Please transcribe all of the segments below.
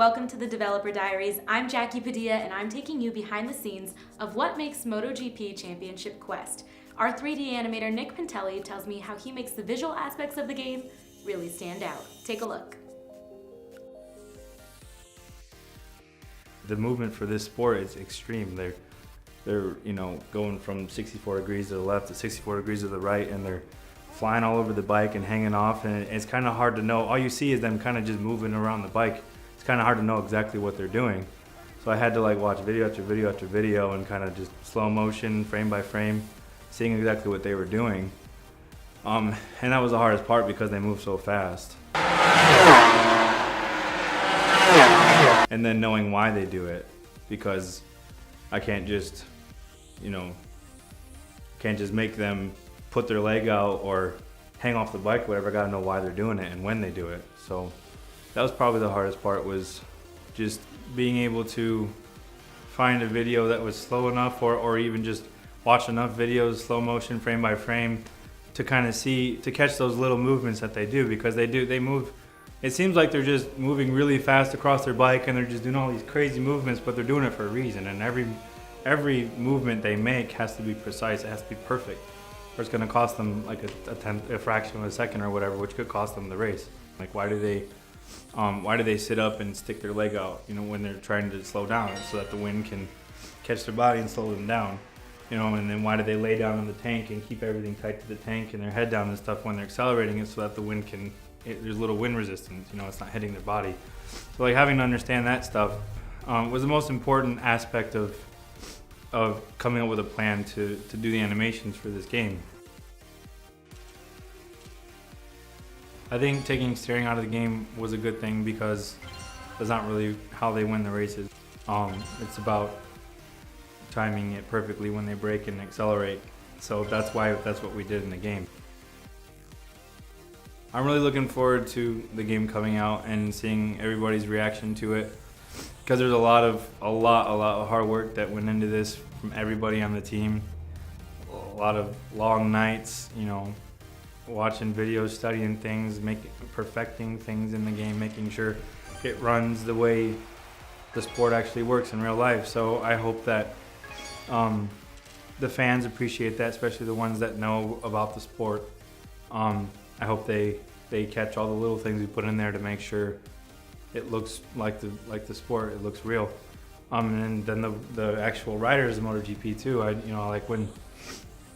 Welcome to the Developer Diaries. I'm Jackie Padilla and I'm taking you behind the scenes of what makes MotoGP Championship Quest. Our 3D animator Nick Pantele tells me how he makes the visual aspects of the game really stand out. Take a look. The movement for this sport is extreme. They're going from 64 degrees to the left to 64 degrees to the right, and they're flying all over the bike and hanging off, and it's kind of hard to know. All you see is them kind of just moving around the bike. It's kind of hard to know exactly what they're doing. So I had to watch video after video after video and kind of just slow motion, frame by frame, seeing exactly what they were doing. And that was the hardest part because they move so fast. And then knowing why they do it, because I can't just, can't just make them put their leg out or hang off the bike, whatever. I gotta know why they're doing it and when they do it. So that was probably the hardest part, was just being able to find a video that was slow enough, or even just watch enough videos, slow motion, frame by frame, to kind of catch those little movements that they do, because they move. It seems like they're just moving really fast across their bike and they're just doing all these crazy movements, but they're doing it for a reason. And every movement they make has to be precise. It has to be perfect, or it's going to cost them like a fraction of a second or whatever, which could cost them the race. Like, why do they sit up and stick their leg out, when they're trying to slow down, so that the wind can catch their body and slow them down, and then why do they lay down in the tank and keep everything tight to the tank and their head down and stuff when they're accelerating it, so that the wind there's little wind resistance, it's not hitting their body. So having to understand that stuff was the most important aspect of coming up with a plan to do the animations for this game. I think taking steering out of the game was a good thing, because that's not really how they win the races. It's about timing it perfectly when they brake and accelerate. So that's what we did in the game. I'm really looking forward to the game coming out and seeing everybody's reaction to it, because there's a lot of hard work that went into this from everybody on the team. A lot of long nights, watching videos, studying things, perfecting things in the game, making sure it runs the way the sport actually works in real life. So I hope that the fans appreciate that, especially the ones that know about the sport. I hope they catch all the little things we put in there to make sure it looks like the sport. It looks real. And then the actual riders of MotoGP too. Like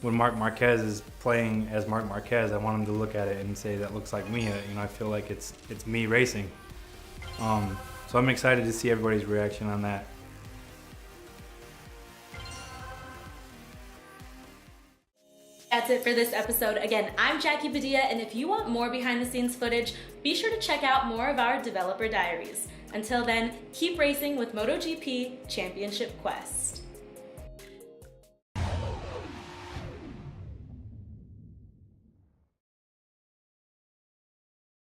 when Marc Marquez is playing as Marc Marquez, I want him to look at it and say, that looks like me. I feel like it's me racing. So I'm excited to see everybody's reaction on that. That's it for this episode. Again, I'm Jackie Padilla, and if you want more behind the scenes footage, be sure to check out more of our Developer Diaries. Until then, keep racing with MotoGP Championship Quest.